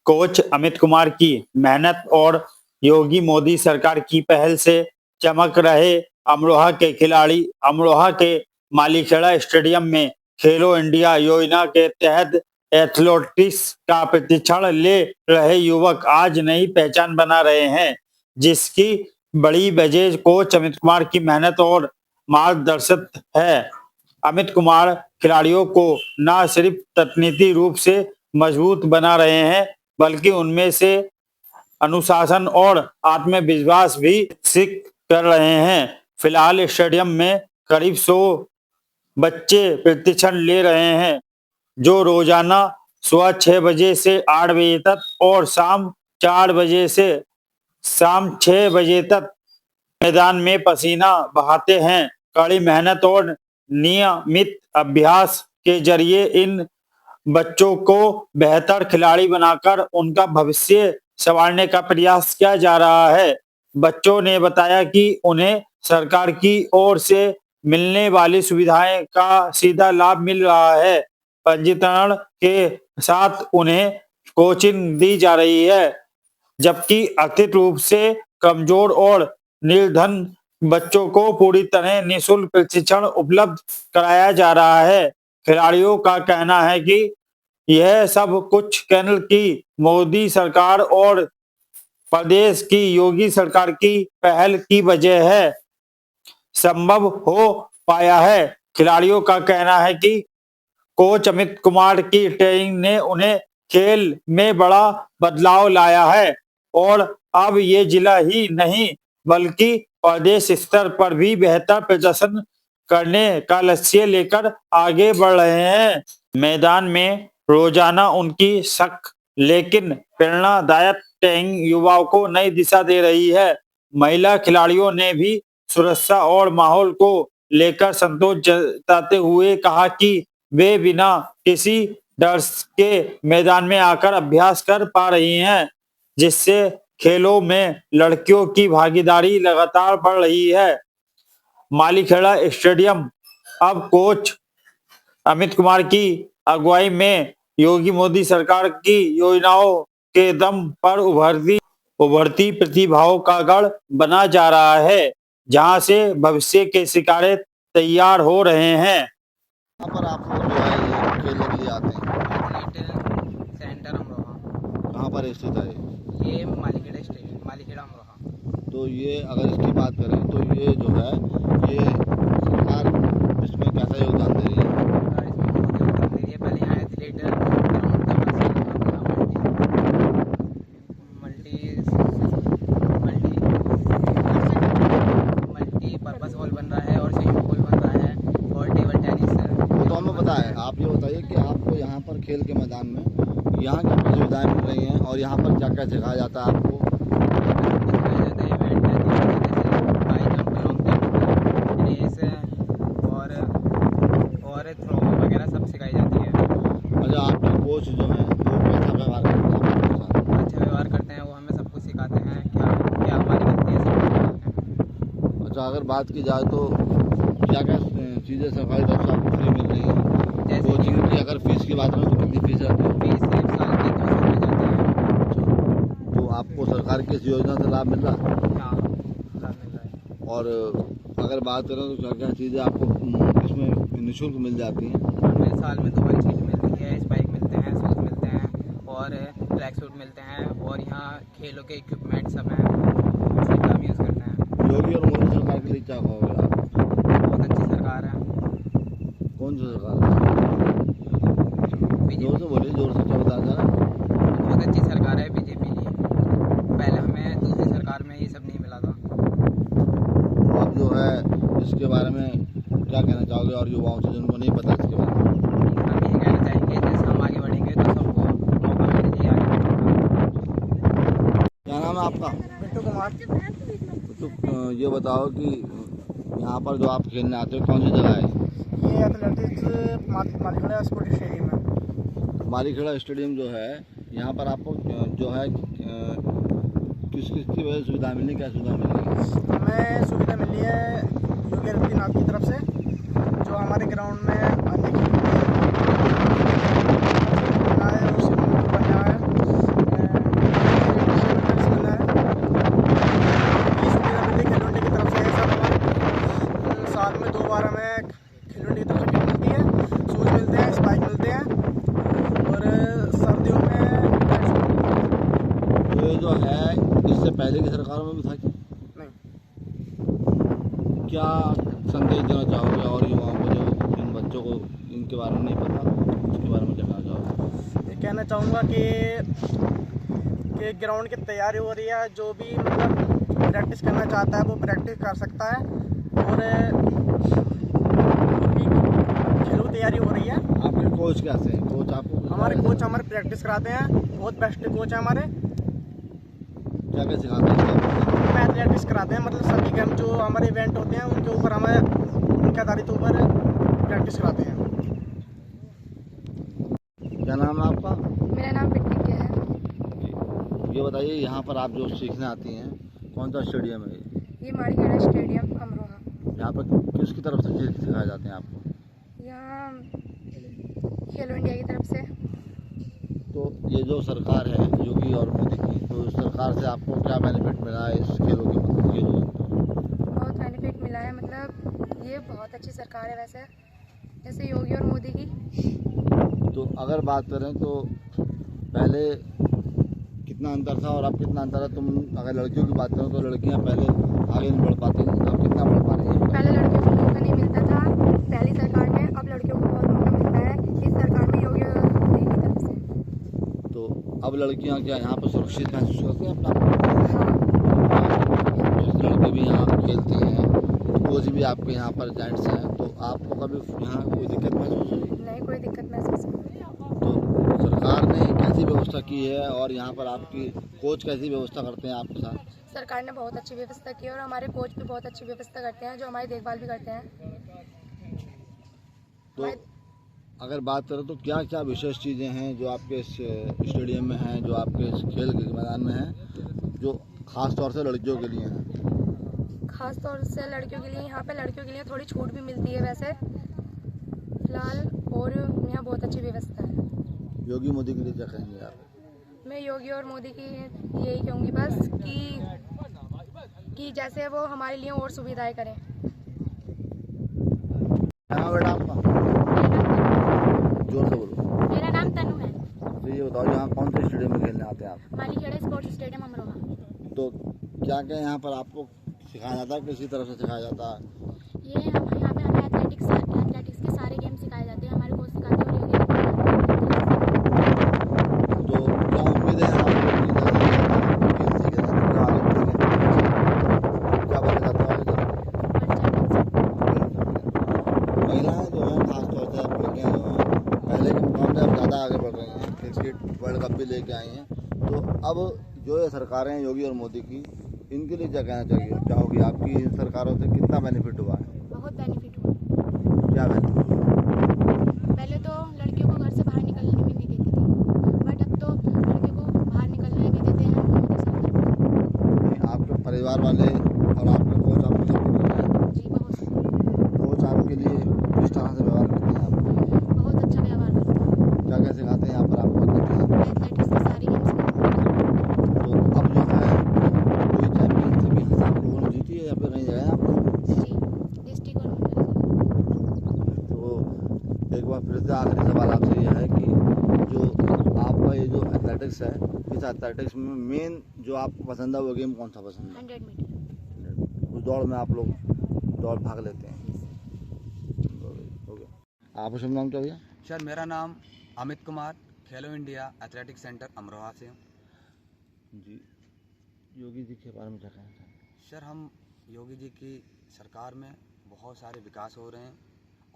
Coach Amit Kumar की मेहनत और योगी मोदी सरकार की पहल से चमक रहे अमरोहा के खिलाड़ी अमरोहा के मालीखेड़ा स्टेडियम में खेलो इंडिया योजना के तहत एथलेटिक्स का प्रशिक्षण ले रहे युवक आज नई पहचान बना रहे हैं, जिसकी बड़ी वजह कोच अमित कुमार की मेहनत और मार्गदर्शन है। अमित कुमार खिलाड़ियों को न सिर्फ तकनीकी रूप से मजबूत बना रहे हैं, बल्कि उनमें से अनुशासन और आत्मविश्वास भी विकसित कर रहे हैं। फिलहाल स्टेडियम में करीब 100 बच्चे प्रशिक्षण ले रहे हैं, जो रोजाना सुबह 6 बजे से 8 बजे तक और शाम 4 बजे से शाम 6 बजे तक मैदान में पसीना बहाते हैं। कड़ी मेहनत और नियमित अभ्यास के जरिए इन बच्चों को बेहतर खिलाड़ी बनाकर उनका भविष्य संवारने का प्रयास किया जा रहा है। बच्चों ने बताया कि उन्हें सरकार की ओर से मिलने वाली सुविधाएं का सीधा लाभ मिल रहा है। पंजीकरण के साथ उन्हें कोचिंग दी जा रही है, जबकि आर्थिक रूप से कमजोर और निर्धन बच्चों को पूरी तरह निःशुल्क प्रशिक्षण उपलब्ध कराया जा रहा है। खिलाड़ियों का कहना है कि यह सब कुछ केंद्र की मोदी सरकार और प्रदेश की योगी सरकार की पहल की वजह है संभव हो पाया है। खिलाड़ियों का कहना है कि कोच अमित कुमार की ट्रेनिंग ने उन्हें खेल में बड़ा बदलाव लाया है और अब ये जिला ही नहीं बल्कि प्रदेश स्तर पर भी बेहतर प्रदर्शन करने का लक्ष्य लेकर आगे बढ़ रहे हैं। मैदान में रोजाना उनकी सख्त लेकिन प्रेरणादायक ट्रेनिंग युवाओं को नई दिशा दे रही है। महिला खिलाड़ियों ने भी सुरक्षा और माहौल को लेकर संतोष जताते हुए कहा कि वे बिना किसी डर के मैदान में आकर अभ्यास कर पा रही हैं, जिससे खेलों में लड़कियों की भागीदारी लगातार बढ़ रही है। मालीखेड़ा स्टेडियम अब कोच अमित कुमार की अगुवाई में योगी मोदी सरकार की योजनाओं के दम पर उभरती प्रतिभाओं का गढ़ बना जा रहा है, जहां से भविष्य के सितारे तैयार हो रहे हैं। यहाँ पर आप लोग जो है ये खेलने के लिए आते हैं, एथलेटिक सेंटर अमरोहा। कहाँ पर स्थित है ये मालीखेड़ा स्टेडियम, मालीखेड़ा अमरोहा। तो ये अगर इसकी बात करें तो ये जो है ये सरकार इसमें कैसा योगदान दे रही है? और इसमें बहुत योगदान दे रही है। पहले यहाँ एथलीट मल्टीपर्पज़ हॉल बन रहा है और स्विमिंग पूल बन रहा है और टेबल टेनिस। तो हमें पता है, आप ये बताइए कि आपको यहाँ पर खेल के मैदान में यहाँ क्या क्या सुविधाएँ मिल रही हैं और यहाँ पर क्या क्या सिखाया जाता है आपको? और थ्रो वगैरह सब सिखाई जाती है। अच्छा, आपके कोच जो हैं वो कैसा व्यवहार करते हैं आपके साथ? अच्छा व्यवहार करते हैं, वो हमें सब कुछ सिखाते हैं, क्या क्या हमारी गलती है सब कुछ सिखाते हैं। अच्छा, अगर बात की जाए तो क्या क्या चीज़ें सरकारी तरफ से आपको फ्री मिल रही हैं? जैसे कोचिंग की अगर फीस की बात करें तो कितनी फीस है? फीस एक साल की 200 रुपये जाती है। तो आपको सरकार की इस योजना से लाभ मिल रहा है? हाँ, लाभ मिल रहा है। और अगर बात करें तो क्या क्या चीज़ें आपको इसमें निःशुल्क मिल जाती हैं? हमें साल में 2 बार छीट मिलती है, स्पाइक मिलते हैं, शूज़ मिलते हैं और ट्रैक सूट मिलते हैं और यहाँ खेलों के इक्विपमेंट सब हैं, उसका हम यूज़ करते हैं। योगी और मोदी सरकार के लिए क्या कहोगे आप? बहुत अच्छी सरकार है। कौन सी सरकार है? जोर से बोलिए, जोर से, क्या बताया जा रहा है? बहुत अच्छी सरकार है बीजेपी की। पहले हमें दूसरी सरकार में ये सब नहीं मिला था। तो आप जो है इसके बारे में क्या कहना चाहोगे और युवाओं से जिनको नहीं पता इसके बारे में? हम ये कहना चाहेंगे जैसे हम आगे बढ़ेंगे तो सबको मौका मिलना चाहिए आगे बढ़ने का। क्या नाम है आपका? बिट्टू कुमार। तो ये बताओ कि यहाँ पर जो आप खेलने आते हो कौन सी जगह है? ये एथलेटिक्स मालीखेड़ा स्पोर्ट्स स्टेडियम है। मालीखेड़ा स्टेडियम जो है यहाँ पर आपको जो है किस किस की वजह सुविधा मिलनी, क्या सुविधा मिलनी? हमें सुविधा मिली है योगी आदित्यनाथ की तरफ से, जो हमारे ग्राउंड में आने की बना है और स्विमिंग पूल बना है, इससे पहले की सरकारों में भी था क्या? नहीं। क्या संदेश देना चाहोगे और युवाओं को जो इन बच्चों को इनके बारे में नहीं पता, उसके बारे में क्या कहना चाहोगे? ये कहना चाहूँगा कि ग्राउंड की तैयारी हो रही है, जो भी मतलब प्रैक्टिस करना चाहता है वो प्रैक्टिस कर सकता है, और खेलों की तैयारी हो रही है। आपके कोच कैसे हैं? कोच आपको हमारे कोच हमारे प्रैक्टिस कराते हैं, बहुत बेस्ट कोच है हमारे। क्या क्या सिखाते हैं? हमें एथलेटिक्स कराते हैं, मतलब सभी गेम जो हमारे इवेंट होते हैं उनके ऊपर हमें उनके आधारित ऊपर प्रैक्टिस कराते हैं। क्या नाम है आपका? मेरा नाम पिंकी है। ये बताइए, यहाँ पर आप जो सीखने आती हैं, कौन सा स्टेडियम है ये? ये माड़ीखेड़ा स्टेडियम अमरोहा। यहाँ पर किसकी तरफ से खेल सिखाए जाते हैं आपको? यहाँ खेलो इंडिया की तरफ से। तो ये जो सरकार है योगी और मोदी की, तो इस सरकार से आपको क्या बेनिफिट मिला है इस खेलों के अंदर? बहुत बेनिफिट मिला है, मतलब ये बहुत अच्छी सरकार है वैसे, जैसे योगी और मोदी की। तो अगर बात करें तो पहले कितना अंतर था और अब कितना अंतर है? तुम अगर लड़कियों की बात करो तो लड़कियां पहले आगे नहीं बढ़ पाती, अब कितना बढ़ पा रही हैं? पहले लड़कियों को मौका नहीं मिलता था पहली सरकार में, अब लड़कियों को बहुत मौका मिलता है इस सरकार में योगी और मोदी की तरफ से। तो अब लड़कियां क्या यहाँ पर सुरक्षित महसूस करती हैं अपना? हाँ, तो लड़के भी यहाँ खेलती हैं, कोच भी आपके यहाँ पर जेंट्स हैं, तो आपको कभी यहाँ कोई दिक्कत महसूस हुई? नहीं कोई दिक्कत महसूस नहीं। तो सरकार ने कैसी व्यवस्था की है और यहाँ पर आपकी कोच कैसी व्यवस्था करते हैं आपके साथ? सरकार ने बहुत अच्छी व्यवस्था की है और हमारे कोच भी बहुत अच्छी व्यवस्था करते हैं, जो हमारी देखभाल भी करते हैं। तो अगर बात करें तो क्या क्या विशेष चीज़ें हैं जो आपके इस स्टेडियम में हैं, जो आपके इस खेल के मैदान में हैं, जो ख़ास तौर से लड़कियों के लिए हैं? खास तौर से लड़कियों के लिए, यहाँ पे लड़कियों के लिए थोड़ी छूट भी मिलती है वैसे फिलहाल, और यहाँ बहुत अच्छी व्यवस्था है। योगी मोदी के लिए क्या कहेंगे आप? मैं योगी और मोदी की यही कहूँगी बस कि जैसे वो हमारे लिए और सुविधाएं करें। हाँ बेटा, आपका जोर से बोलो। मेरा नाम तनु है। तो ये बताओ, यहाँ कौन से स्टेडियम में खेलने आते हैं आप? Malikheda sports stadium Amroha. तो क्या क्या यहाँ पर आपको सिखाया जाता है, किसी तरह से सिखाया जाता है? ये हम यहाँ पे हमें एथलेटिक्स के सारे गेम सिखाए जाते हैं, हमारे कोच सिखाते हैं। तो क्या उम्मीद है आपको कि जैसे खेल सीखे जाते हैं तो आगे बढ़ेंगे? क्या बनना चाहते हो आगे चल? महिलाएं जो हैं, खासतौर से आप लड़कियाँ जो हैं, पहले के मुकाबले अब ज़्यादा आगे बढ़ रही हैं, क्रिकेट वर्ल्ड कप भी लेके आई हैं। तो अब जो ये सरकारें हैं योगी और मोदी की, इनके लिए क्या कहना चाहोगी? आपकी इन सरकारों से कितना बेनिफिट हुआ है? बहुत बेनिफिट हुआ। क्या बेनिफिट? पहले तो लड़कियों को घर से बाहर निकलने भी नहीं देते थे, बट अब तो लड़कियों को बाहर निकलने भी देते हैं मोदी सरकार। आपके परिवार वाले और आपके कोच आपको सपोर्ट कर रहे हैं? जी बहुत कोच आपके लिए किस तरह से व्यवहार करते हैं आपको? बहुत अच्छा व्यवहार करते हैं। क्या क्या सिखाते हैं यहाँ पर आपको? एथलेटिक्स के सारे गेम्स तो अब जो है कोई चैंपियनशिप यहाँ से आप लोगों ने जीती है या फिर कहीं गए हैं आप लोग? जी डिस्ट्रिक्ट और मंडल। तो एक बार फिर से आखिरी सवाल आपसे यह है कि जो आपका ये जो एथलेटिक्स है, इस एथलेटिक्स में मेन जो आपको पसंद है वो गेम कौन सा पसंद है? 100 मीटर। उस दौड़ में आप लोग दौड़ भाग लेते हैं? हो गया। आपका शुभ नाम क्या भैया? सर मेरा नाम अमित कुमार, खेलो इंडिया एथलेटिक्स सेंटर अमरोहा से हूँ। जी, योगी जी के बारे में क्या कहना चाहेंगे? सर हम योगी जी की सरकार में बहुत सारे विकास हो रहे हैं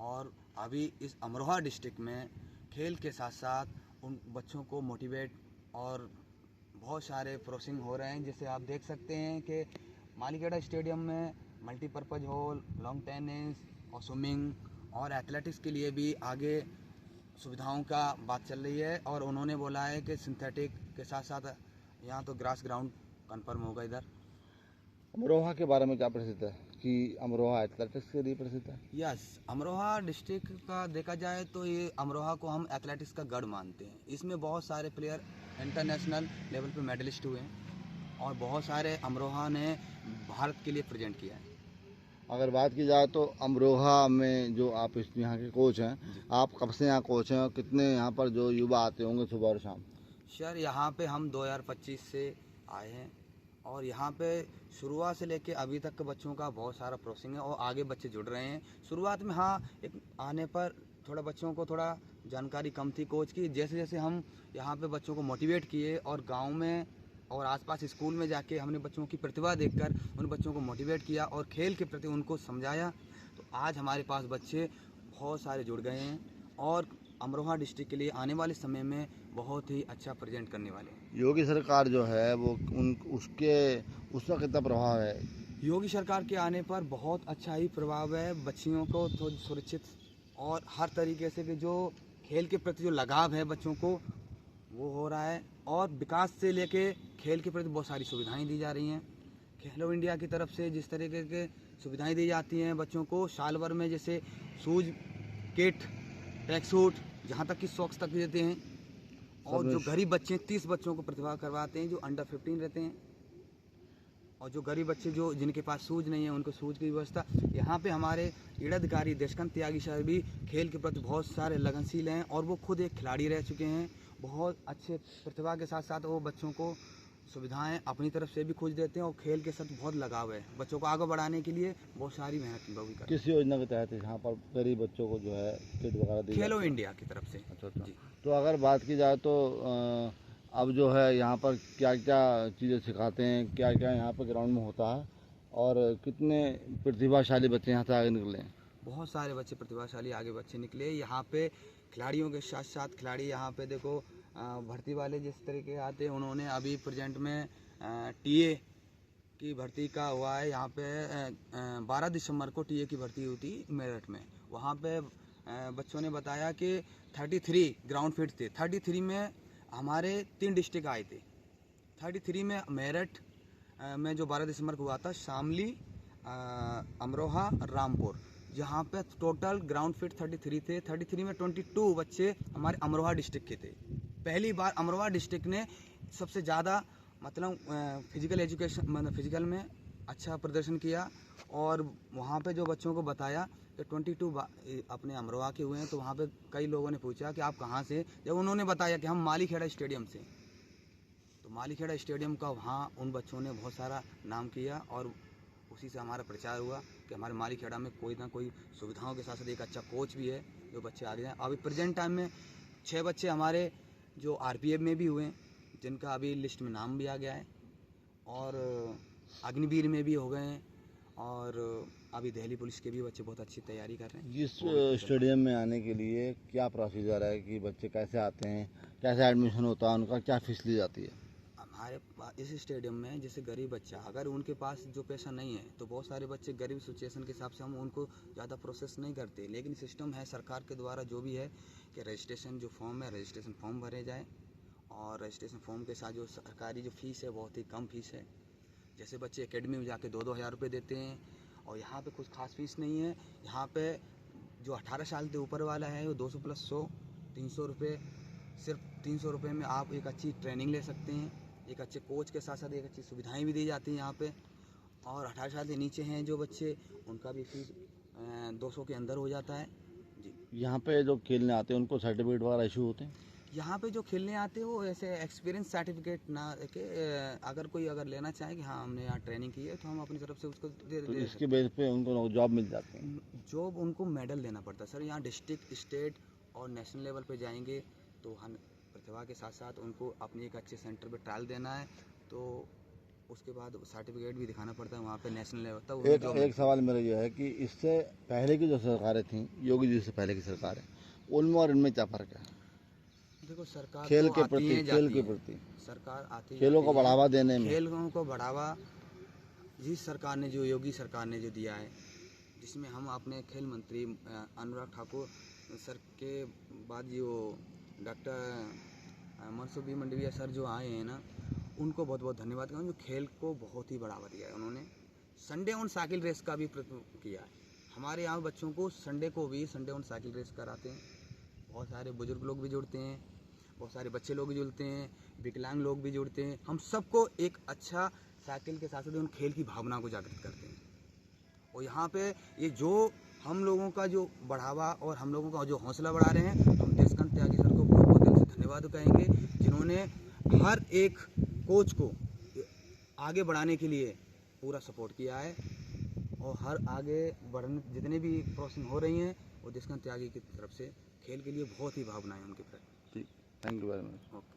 और अभी इस अमरोहा डिस्ट्रिक्ट में खेल के साथ साथ उन बच्चों को मोटिवेट और बहुत सारे प्रोसेसिंग हो रहे हैं। जैसे आप देख सकते हैं कि मालीखेड़ा स्टेडियम में मल्टीपर्पज़ हॉल, लॉन्ग टेनिस और स्विमिंग और एथलेटिक्स के लिए भी आगे सुविधाओं का बात चल रही है, और उन्होंने बोला है कि सिंथेटिक के साथ साथ यहाँ तो ग्रास ग्राउंड कंफर्म होगा इधर। अमरोहा के बारे में क्या प्रसिद्ध है कि अमरोहा एथलेटिक्स के लिए प्रसिद्ध है? यस, अमरोहा डिस्ट्रिक्ट का देखा जाए तो ये अमरोहा को हम एथलेटिक्स का गढ़ मानते हैं। इसमें बहुत सारे प्लेयर इंटरनेशनल लेवल पे मेडलिस्ट हुए हैं और बहुत सारे अमरोहा ने भारत के लिए प्रेजेंट किया है। अगर बात की जाए तो अमरोहा में जो आप इस यहाँ के कोच हैं, आप कब से यहाँ कोच हैं और कितने यहाँ पर जो युवा आते होंगे सुबह और शाम? सर यहाँ पे हम 2025 से आए हैं और यहाँ पे शुरुआत से लेके अभी तक के बच्चों का बहुत सारा प्रोसेसिंग है और आगे बच्चे जुड़ रहे हैं। शुरुआत में हाँ एक आने पर थोड़ा बच्चों को थोड़ा जानकारी कम थी कोच की। जैसे जैसे हम यहाँ पे बच्चों को मोटिवेट किए और गांव में और आसपास स्कूल में जाके हमने बच्चों की प्रतिभा देखकर उन बच्चों को मोटिवेट किया और खेल के प्रति उनको समझाया, तो आज हमारे पास बच्चे बहुत सारे जुड़ गए हैं और अमरोहा डिस्ट्रिक्ट के लिए आने वाले समय में बहुत ही अच्छा प्रेजेंट करने वाले हैं। योगी सरकार जो है वो उसका कितना प्रभाव है? योगी सरकार के आने पर बहुत अच्छा ही प्रभाव है। बच्चियों को तो सुरक्षित और हर तरीके से कि जो खेल के प्रति जो लगाव है बच्चों को वो हो रहा है और विकास से लेके खेल के प्रति बहुत सारी सुविधाएं दी जा रही हैं। खेलो इंडिया की तरफ से जिस तरीके के सुविधाएं दी जाती हैं बच्चों को साल भर में, जैसे शूज, किट, ट्रैक सूट, जहाँ तक कि सॉक्स तक भी देते हैं। और जो गरीब बच्चे 30 बच्चों को प्रतिभा करवाते हैं जो अंडर 15 रहते हैं। और जो गरीब बच्चे जो जिनके पास शूज नहीं है उनको शूज की व्यवस्था। यहाँ पे हमारे क्रीड़ाधिकारी देशकांत त्यागी सर भी खेल के प्रति बहुत सारे लगनशील हैं और वो खुद एक खिलाड़ी रह चुके हैं। बहुत अच्छे प्रतिभा के साथ साथ वो बच्चों को सुविधाएं अपनी तरफ से भी खोज देते हैं और खेल के साथ बहुत लगाव है। बच्चों को आगे बढ़ाने के लिए बहुत सारी मेहनत भी करते हैं। किस योजना के तहत यहाँ पर गरीब बच्चों को जो है किट वगैरह दी खेलो इंडिया की तरफ से। अच्छा अच्छा। जी। तो अगर बात की जाए तो अब जो है यहाँ पर क्या क्या चीज़ें सिखाते हैं, क्या क्या यहाँ पर ग्राउंड में होता है और कितने प्रतिभाशाली बच्चे यहाँ से आगे निकले हैं? बहुत सारे बच्चे प्रतिभाशाली आगे बच्चे निकले यहाँ पे। खिलाड़ियों के साथ साथ खिलाड़ी यहाँ पे देखो भर्ती वाले जिस तरीके आते हैं उन्होंने अभी प्रेजेंट में टीए की भर्ती का हुआ है। यहाँ पे 12 दिसंबर को टीए की भर्ती हुई थी मेरठ में। वहाँ पे बच्चों ने बताया कि 33 ग्राउंड फिट थे। 33 में हमारे 3 डिस्ट्रिक्ट आए थे। 33 में मेरठ में जो 12 दिसंबर को हुआ था, शामली, अमरोहा, रामपुर, जहाँ पे टोटल ग्राउंड फिट 33 थे। 33 में 22 बच्चे हमारे अमरोहा डिस्ट्रिक्ट के थे। पहली बार अमरोहा डिस्ट्रिक्ट ने सबसे ज़्यादा मतलब फिजिकल एजुकेशन मतलब फिजिकल में अच्छा प्रदर्शन किया। और वहाँ पे जो बच्चों को बताया कि 22 अपने अमरोहा के हुए हैं, तो वहाँ पे कई लोगों ने पूछा कि आप कहाँ से। जब उन्होंने बताया कि हम मालीखेड़ा स्टेडियम से, तो मालीखेड़ा स्टेडियम का वहाँ उन बच्चों ने बहुत सारा नाम किया और उसी से हमारा प्रचार हुआ कि हमारे मालीखेड़ा में कोई ना कोई सुविधाओं के साथ साथ एक अच्छा कोच भी है जो बच्चे आगे हैं। अभी प्रेजेंट टाइम में 6 बच्चे हमारे जो आरपीएफ में भी हुए हैं जिनका अभी लिस्ट में नाम भी आ गया है और अग्निवीर में भी हो गए हैं और अभी दिल्ली पुलिस के भी बच्चे बहुत अच्छी तैयारी कर रहे हैं। जिस स्टेडियम में आने के लिए क्या प्रोसीजर है कि बच्चे कैसे आते हैं, कैसे एडमिशन होता है, उनका क्या फीस ली जाती है? हमारे इस स्टेडियम में जैसे गरीब बच्चा अगर उनके पास जो पैसा नहीं है तो बहुत सारे बच्चे गरीब सिचुएशन के हिसाब से हम उनको ज़्यादा प्रोसेस नहीं करते। लेकिन सिस्टम है सरकार के द्वारा जो भी है कि रजिस्ट्रेशन जो फॉर्म है रजिस्ट्रेशन फॉर्म भरे जाए और रजिस्ट्रेशन फॉर्म के साथ जो सरकारी जो फीस है बहुत ही कम फीस है। जैसे बच्चे एकेडमी में जाके 2-2 हज़ार रुपये देते हैं और यहाँ पे कुछ खास फीस नहीं है। यहाँ पे जो 18 साल के ऊपर वाला है वो 200 + 100 300 रुपये, सिर्फ 300 रुपये में आप एक अच्छी ट्रेनिंग ले सकते हैं। एक अच्छे कोच के साथ साथ एक अच्छी सुविधाएं भी दी जाती हैं यहाँ पे। और 18 साल के नीचे हैं जो बच्चे उनका भी फीस 200 के अंदर हो जाता है जी। यहाँ पे जो खेलने आते हैं उनको सर्टिफिकेट वगैरह इशू होते हैं? यहाँ पे जो खेलने आते हैं वो ऐसे एक्सपीरियंस सर्टिफिकेट ना के अगर कोई अगर लेना चाहे कि हाँ हमने यहाँ ट्रेनिंग की है तो हम अपनी तरफ से उसको तो इसके बेस पे उनको जॉब मिल जाती है? जॉब उनको मेडल देना पड़ता है सर। यहाँ डिस्ट्रिक्ट, स्टेट और नेशनल लेवल पे जाएंगे तो हम प्रतिभा के साथ साथ उनको अपनी एक अच्छे सेंटर पे ट्रायल देना है तो उसके बाद सर्टिफिकेट भी दिखाना पड़ता है वहाँ पे नेशनल लेवल तक। एक सवाल मेरा यह है कि इससे पहले की जो सरकारें थी, योगी जी से पहले की सरकारें, उनमें और इनमें क्या फ़र्क है? देखो सरकार खेल तो के प्रति सरकार आती खेलों को बढ़ावा देने में, खेलों को बढ़ावा जिस सरकार ने जो योगी सरकार ने जो दिया है, जिसमें हम अपने खेल मंत्री अनुराग ठाकुर सर के बाद जो डॉक्टर मनसुख मंडविया सर जो आए हैं ना, उनको बहुत बहुत धन्यवाद करता हूँ। जो खेल को बहुत ही बढ़ावा दिया है उन्होंने। संडे ऑन साइकिल रेस का भी किया है। हमारे यहाँ बच्चों को संडे को भी संडे ऑन साइकिल रेस कराते हैं। बहुत सारे बुजुर्ग लोग भी जुड़ते हैं, बहुत सारे बच्चे लोग भी जुड़ते हैं, विकलांग लोग भी जुड़ते हैं। हम सबको एक अच्छा साइकिल के साथ साथ उन खेल की भावना को जागृत करते हैं। और यहाँ पे ये जो हम लोगों का जो बढ़ावा और हम लोगों का जो हौसला बढ़ा रहे हैं, हम देशकांत त्यागी सर को बहुत बहुत दिल से धन्यवाद कहेंगे जिन्होंने हर एक कोच को आगे बढ़ाने के लिए पूरा सपोर्ट किया है और हर आगे बढ़ने जितने भी प्रोसेस हो रही हैं वो देशकांत त्यागी की तरफ से खेल के लिए बहुत ही भावनाएं उनके प्रति। ठीक, thank you very much. Okay.